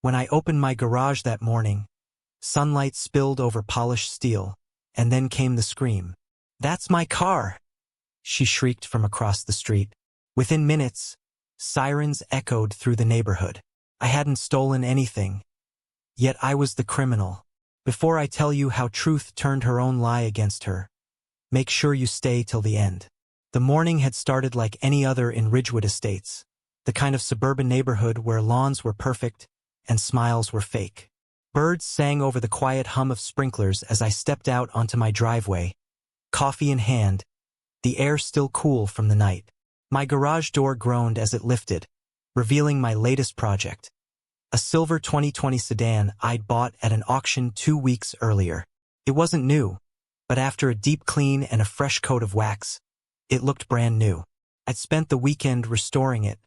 When I opened my garage that morning, sunlight spilled over polished steel, and then came the scream. "That's my car!" she shrieked from across the street. Within minutes, sirens echoed through the neighborhood. I hadn't stolen anything, yet I was the criminal. Before I tell you how truth turned her own lie against her, make sure you stay till the end. The morning had started like any other in Ridgewood Estates, the kind of suburban neighborhood where lawns were perfect and smiles were fake. Birds sang over the quiet hum of sprinklers as I stepped out onto my driveway, coffee in hand, the air still cool from the night. My garage door groaned as it lifted, revealing my latest project. A silver 2020 sedan I'd bought at an auction 2 weeks earlier. It wasn't new, but after a deep clean and a fresh coat of wax, it looked brand new. I'd spent the weekend restoring it,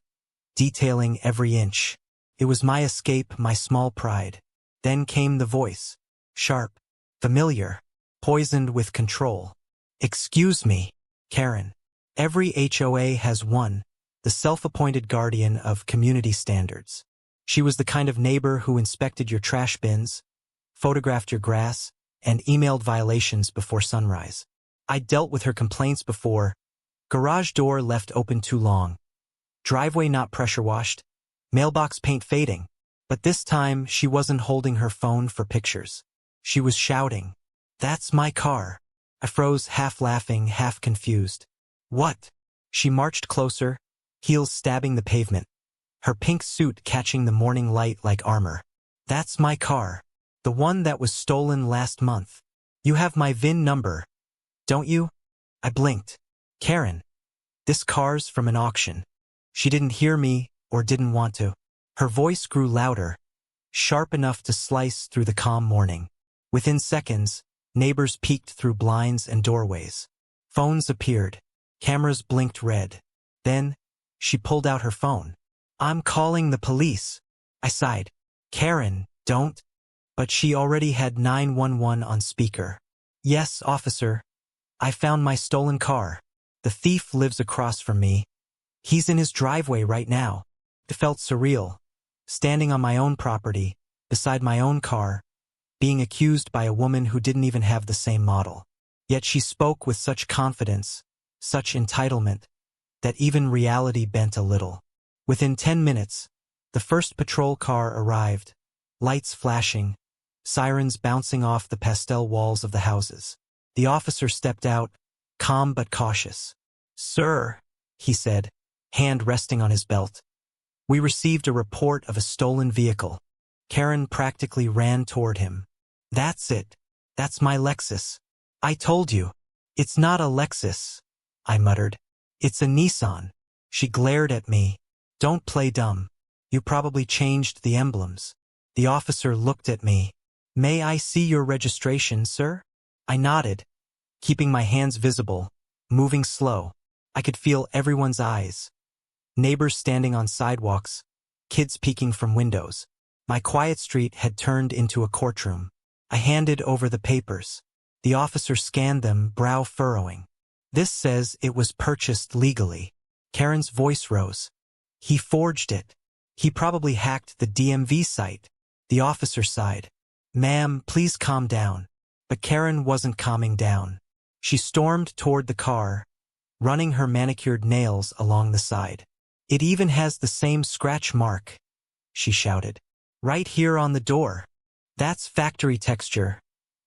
detailing every inch. It was my escape, my small pride. Then came the voice. Sharp, familiar, poisoned with control. "Excuse me, Karen. Every HOA has one, the self-appointed guardian of community standards." She was the kind of neighbor who inspected your trash bins, photographed your grass, and emailed violations before sunrise. I'd dealt with her complaints before. Garage door left open too long. Driveway not pressure washed. Mailbox paint fading. But this time, she wasn't holding her phone for pictures. She was shouting, "That's my car." I froze, half laughing, half confused. "What?" She marched closer, heels stabbing the pavement, her pink suit catching the morning light like armor. "That's my car. The one that was stolen last month. You have my VIN number, don't you?" I blinked. "Karen, this car's from an auction." She didn't hear me or didn't want to. Her voice grew louder, sharp enough to slice through the calm morning. Within seconds, neighbors peeked through blinds and doorways. Phones appeared. Cameras blinked red. Then, she pulled out her phone. "I'm calling the police." I sighed. "Karen, don't." But she already had 911 on speaker. "Yes, officer. I found my stolen car. The thief lives across from me. He's in his driveway right now." It felt surreal. Standing on my own property, beside my own car, being accused by a woman who didn't even have the same model. Yet she spoke with such confidence, such entitlement, that even reality bent a little. Within 10 minutes, the first patrol car arrived, lights flashing, sirens bouncing off the pastel walls of the houses. The officer stepped out, calm but cautious. "Sir," he said, hand resting on his belt. "We received a report of a stolen vehicle." Karen practically ran toward him. "That's it. That's my Lexus. I told you." "It's not a Lexus," I muttered. "It's a Nissan." She glared at me. "Don't play dumb. You probably changed the emblems." The officer looked at me. "May I see your registration, sir?" I nodded, keeping my hands visible, moving slow. I could feel everyone's eyes. Neighbors standing on sidewalks, kids peeking from windows. My quiet street had turned into a courtroom. I handed over the papers. The officer scanned them, brow furrowing. "This says it was purchased legally." Karen's voice rose. "He forged it. He probably hacked the DMV site." The officer sighed. "Ma'am, please calm down." But Karen wasn't calming down. She stormed toward the car, running her manicured nails along the side. "It even has the same scratch mark," she shouted. "Right here on the door." "That's factory texture,"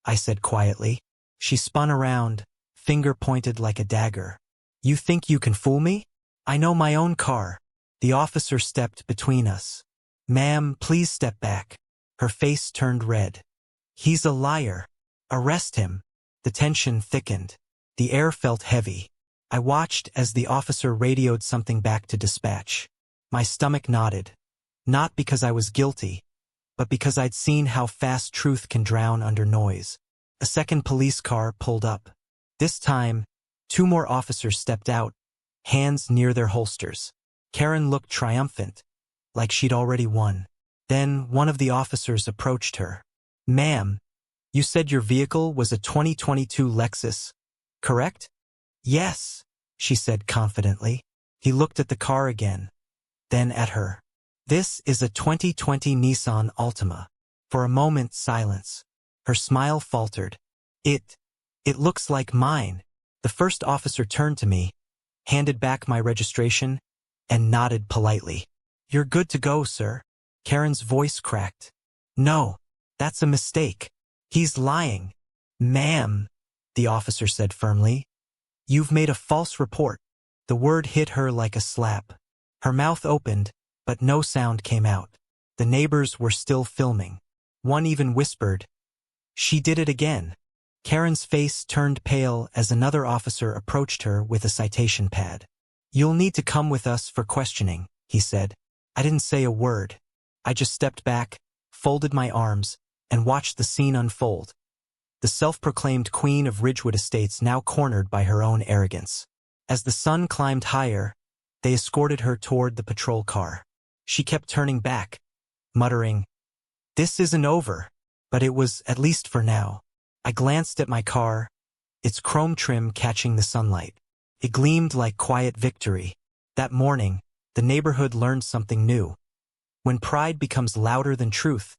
I said quietly. She spun around, finger pointed like a dagger. "You think you can fool me? I know my own car." The officer stepped between us. "Ma'am, please step back." Her face turned red. "He's a liar. Arrest him." The tension thickened. The air felt heavy. I watched as the officer radioed something back to dispatch. My stomach knotted. Not because I was guilty, but because I'd seen how fast truth can drown under noise. A second police car pulled up. This time, 2 more officers stepped out, hands near their holsters. Karen looked triumphant, like she'd already won. Then one of the officers approached her. "Ma'am, you said your vehicle was a 2022 Lexus, correct?" "Yes," she said confidently. He looked at the car again, then at her. This is a 2020 Nissan Altima. For a moment, silence. Her smile faltered. It looks like mine. The first officer turned to me, handed back my registration, and nodded politely. You're good to go, sir. Karen's voice cracked. No, that's a mistake. He's lying. Ma'am, the officer said firmly. You've made a false report. The word hit her like a slap. Her mouth opened, but no sound came out. The neighbors were still filming. One even whispered, "She did it again." Karen's face turned pale as another officer approached her with a citation pad. You'll need to come with us for questioning, he said. I didn't say a word. I just stepped back, folded my arms, and watched the scene unfold. The self-proclaimed queen of Ridgewood Estates now cornered by her own arrogance. As the sun climbed higher, they escorted her toward the patrol car. She kept turning back, muttering, "This isn't over," but it was, at least for now. I glanced at my car, its chrome trim catching the sunlight. It gleamed like quiet victory. That morning, the neighborhood learned something new. When pride becomes louder than truth,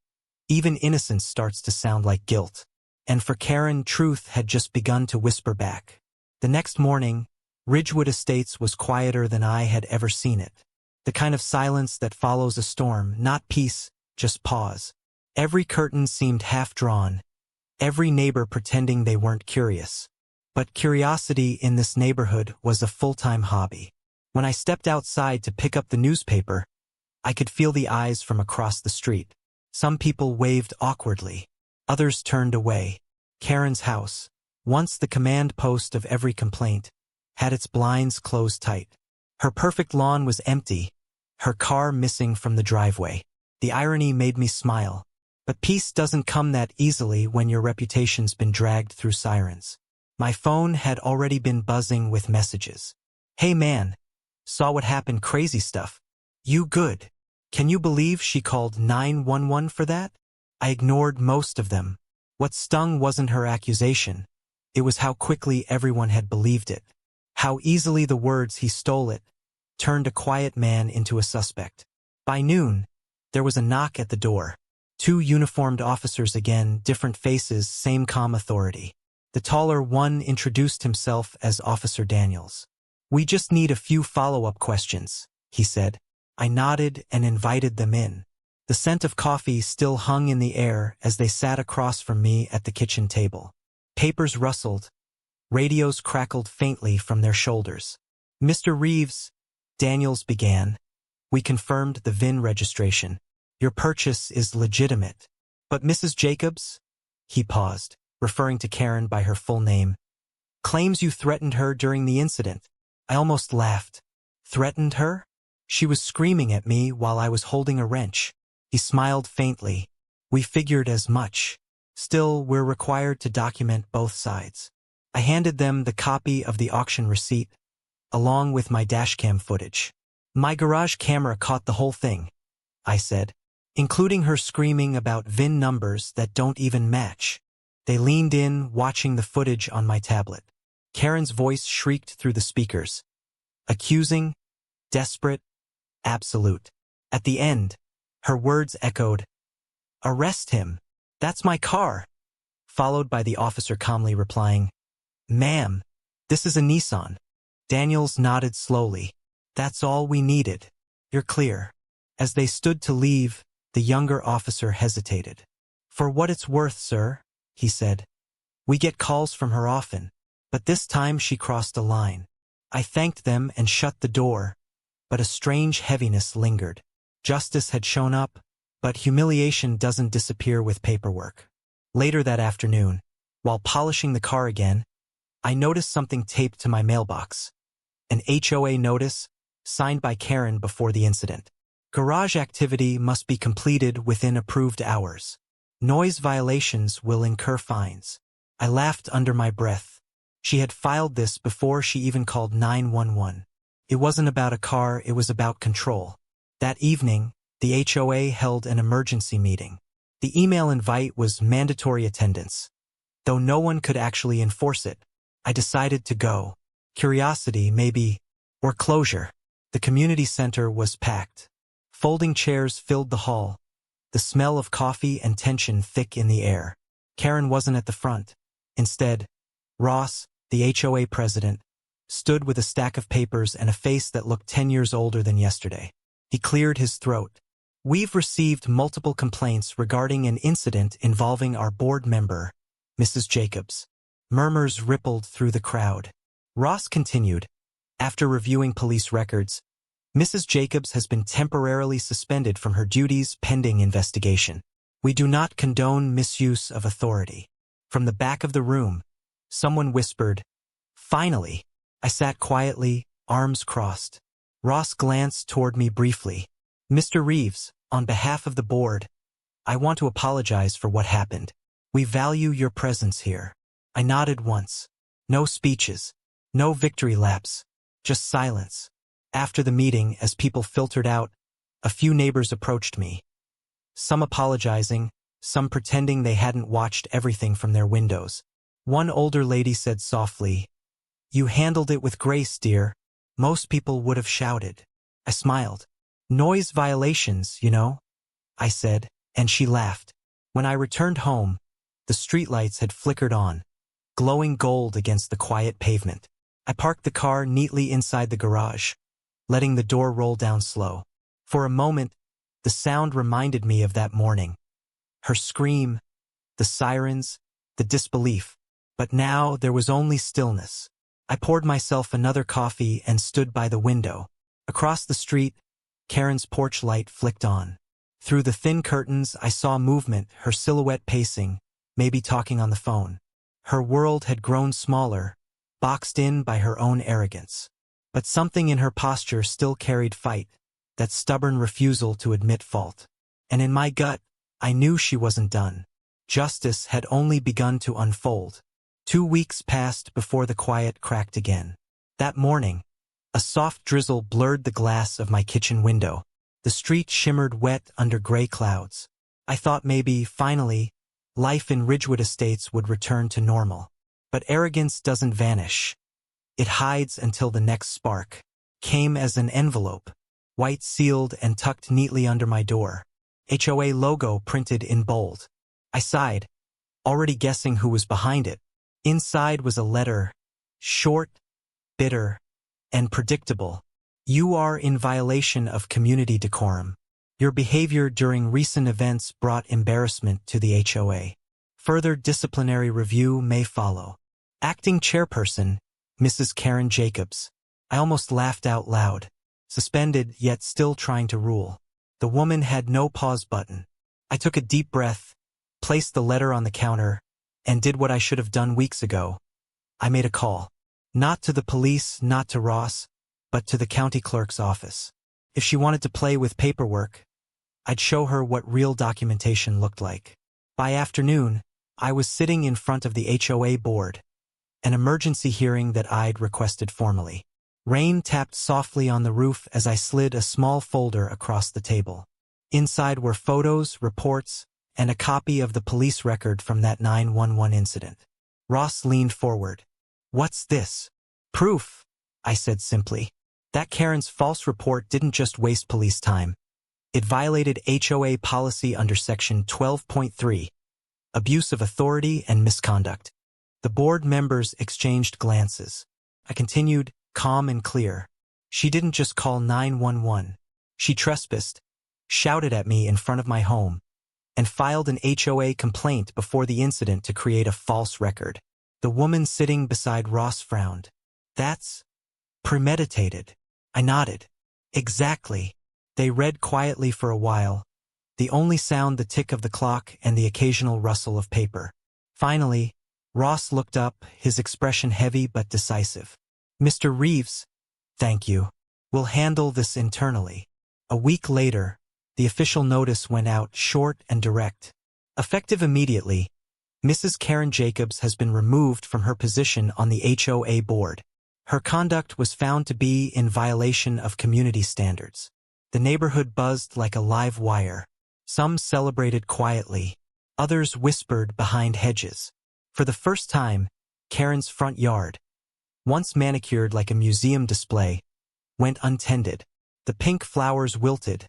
even innocence starts to sound like guilt. And for Karen, truth had just begun to whisper back. The next morning, Ridgewood Estates was quieter than I had ever seen it. The kind of silence that follows a storm, not peace, just pause. Every curtain seemed half-drawn, every neighbor pretending they weren't curious. But curiosity in this neighborhood was a full-time hobby. When I stepped outside to pick up the newspaper, I could feel the eyes from across the street. Some people waved awkwardly. Others turned away. Karen's house, once the command post of every complaint, had its blinds closed tight. Her perfect lawn was empty, her car missing from the driveway. The irony made me smile. But peace doesn't come that easily when your reputation's been dragged through sirens. My phone had already been buzzing with messages. Hey man, saw what happened, crazy stuff. You good? Can you believe she called 911 for that? I ignored most of them. What stung wasn't her accusation. It was how quickly everyone had believed it. How easily the words "he stole it" turned a quiet man into a suspect. By noon, there was a knock at the door. 2 uniformed officers again, different faces, same calm authority. The taller one introduced himself as Officer Daniels. We just need a few follow-up questions, he said. I nodded and invited them in. The scent of coffee still hung in the air as they sat across from me at the kitchen table. Papers rustled. Radios crackled faintly from their shoulders. Mr. Reeves, Daniels began. We confirmed the VIN registration. Your purchase is legitimate. But Mrs. Jacobs? He paused, referring to Karen by her full name. Claims you threatened her during the incident. I almost laughed. Threatened her? She was screaming at me while I was holding a wrench. He smiled faintly. We figured as much. Still, we're required to document both sides. I handed them the copy of the auction receipt, along with my dashcam footage. My garage camera caught the whole thing, I said, including her screaming about VIN numbers that don't even match. They leaned in, watching the footage on my tablet. Karen's voice shrieked through the speakers. Accusing, desperate, absolute. At the end, her words echoed, "Arrest him. That's my car," followed by the officer calmly replying, "Ma'am, this is a Nissan." Daniels nodded slowly. That's all we needed. You're clear. As they stood to leave, the younger officer hesitated. For what it's worth, sir, he said. We get calls from her often, but this time she crossed a line. I thanked them and shut the door, but a strange heaviness lingered. Justice had shown up, but humiliation doesn't disappear with paperwork. Later that afternoon, while polishing the car again, I noticed something taped to my mailbox. An HOA notice, signed by Karen before the incident. Garage activity must be completed within approved hours. Noise violations will incur fines. I laughed under my breath. She had filed this before she even called 911. It wasn't about a car, it was about control. That evening, the HOA held an emergency meeting. The email invite was mandatory attendance. Though no one could actually enforce it, I decided to go. Curiosity, maybe, or closure. The community center was packed. Folding chairs filled the hall, the smell of coffee and tension thick in the air. Karen wasn't at the front. Instead, Ross, the HOA president, stood with a stack of papers and a face that looked 10 years older than yesterday. He cleared his throat. "We've received multiple complaints regarding an incident involving our board member, Mrs. Jacobs." Murmurs rippled through the crowd. Ross continued, "After reviewing police records, Mrs. Jacobs has been temporarily suspended from her duties pending investigation. We do not condone misuse of authority." From the back of the room, someone whispered, "Finally." I sat quietly, arms crossed. Ross glanced toward me briefly. "Mr. Reeves, on behalf of the board, I want to apologize for what happened. We value your presence here." I nodded once. No speeches, no victory laps, just silence. After the meeting, as people filtered out, a few neighbors approached me. Some apologizing, some pretending they hadn't watched everything from their windows. One older lady said softly, "You handled it with grace, dear. Most people would have shouted." I smiled. "Noise violations, you know," I said, and she laughed. When I returned home, the streetlights had flickered on, glowing gold against the quiet pavement. I parked the car neatly inside the garage, letting the door roll down slow. For a moment, the sound reminded me of that morning. Her scream, the sirens, the disbelief. But now there was only stillness. I poured myself another coffee and stood by the window. Across the street, Karen's porch light flicked on. Through the thin curtains, I saw movement, her silhouette pacing, maybe talking on the phone. Her world had grown smaller, boxed in by her own arrogance. But something in her posture still carried fight, that stubborn refusal to admit fault. And in my gut, I knew she wasn't done. Justice had only begun to unfold. 2 weeks passed before the quiet cracked again. That morning, a soft drizzle blurred the glass of my kitchen window. The street shimmered wet under gray clouds. I thought maybe, finally, life in Ridgewood Estates would return to normal. But arrogance doesn't vanish. It hides until the next spark came as an envelope, white sealed and tucked neatly under my door. HOA logo printed in bold. I sighed, already guessing who was behind it. Inside was a letter, short, bitter, and predictable. "You are in violation of community decorum. Your behavior during recent events brought embarrassment to the HOA. Further disciplinary review may follow. Acting Chairperson, Mrs. Karen Jacobs." I almost laughed out loud. Suspended, yet still trying to rule. The woman had no pause button. I took a deep breath, placed the letter on the counter, and did what I should have done weeks ago. I made a call. Not to the police, not to Ross, but to the county clerk's office. If she wanted to play with paperwork, I'd show her what real documentation looked like. By afternoon, I was sitting in front of the HOA board, an emergency hearing that I'd requested formally. Rain tapped softly on the roof as I slid a small folder across the table. Inside were photos, reports, and a copy of the police record from that 911 incident. Ross leaned forward. "What's this?" "Proof," I said simply. "That Karen's false report didn't just waste police time. It violated HOA policy under Section 12.3, abuse of authority and misconduct." The board members exchanged glances. I continued, calm and clear. "She didn't just call 911. She trespassed, shouted at me in front of my home, and filed an HOA complaint before the incident to create a false record." The woman sitting beside Ross frowned. "That's premeditated." I nodded. "Exactly." They read quietly for a while, the only sound the tick of the clock and the occasional rustle of paper. Finally, Ross looked up, his expression heavy but decisive. "Mr. Reeves, thank you. We'll handle this internally." A week later, the official notice went out, short and direct. Effective immediately, Mrs. Karen Jacobs has been removed from her position on the HOA board. Her conduct was found to be in violation of community standards. The neighborhood buzzed like a live wire. Some celebrated quietly. Others whispered behind hedges. For the first time, Karen's front yard, once manicured like a museum display, went untended. The pink flowers wilted,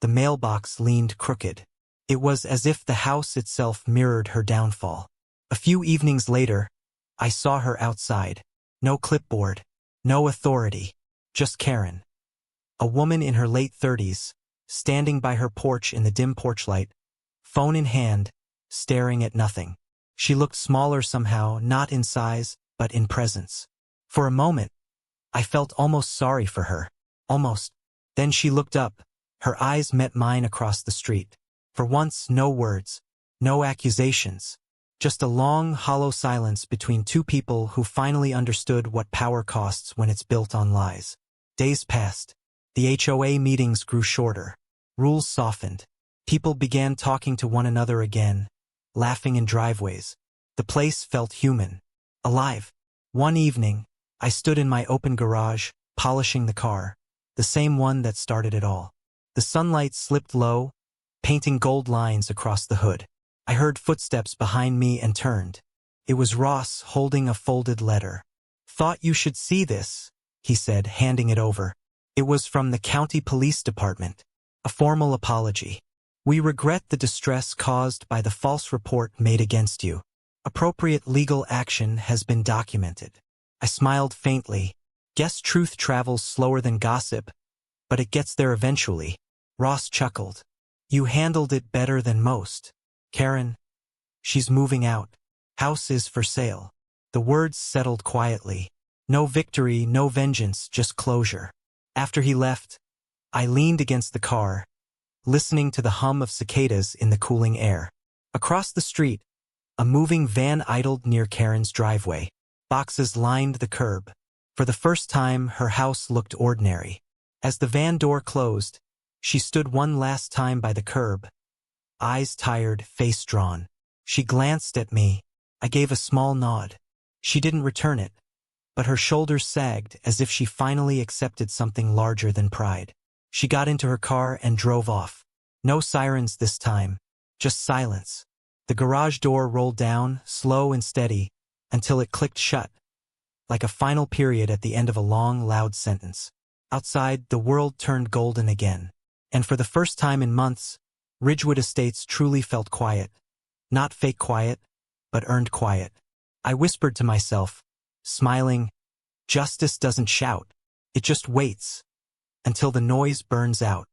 The mailbox leaned crooked. It was as if the house itself mirrored her downfall. A few evenings later, I saw her outside. No clipboard, no authority, just Karen. A woman in her late 30s, standing by her porch in the dim porch light, phone in hand, staring at nothing. She looked smaller somehow, not in size, but in presence. For a moment, I felt almost sorry for her. Almost. Then she looked up. Her eyes met mine across the street. For once, no words, no accusations. Just a long, hollow silence between two people who finally understood what power costs when it's built on lies. Days passed. The HOA meetings grew shorter. Rules softened. People began talking to one another again, laughing in driveways. The place felt human, alive. One evening, I stood in my open garage, polishing the car, the same one that started it all. The sunlight slipped low, painting gold lines across the hood. I heard footsteps behind me and turned. It was Ross holding a folded letter. "Thought you should see this," he said, handing it over. It was from the county police department. A formal apology. "We regret the distress caused by the false report made against you. Appropriate legal action has been documented." I smiled faintly. Guess truth travels slower than gossip, but it gets there eventually. Ross chuckled. "You handled it better than most. Karen, she's moving out. House is for sale." The words settled quietly. No victory, no vengeance, just closure. After he left, I leaned against the car, listening to the hum of cicadas in the cooling air. Across the street, a moving van idled near Karen's driveway. Boxes lined the curb. For the first time, her house looked ordinary. As the van door closed, she stood one last time by the curb, eyes tired, face drawn. She glanced at me. I gave a small nod. She didn't return it, but her shoulders sagged as if she finally accepted something larger than pride. She got into her car and drove off. No sirens this time, just silence. The garage door rolled down, slow and steady, until it clicked shut, like a final period at the end of a long, loud sentence. Outside, the world turned golden again. And for the first time in months, Ridgewood Estates truly felt quiet. Not fake quiet, but earned quiet. I whispered to myself, smiling, "Justice doesn't shout. It just waits until the noise burns out."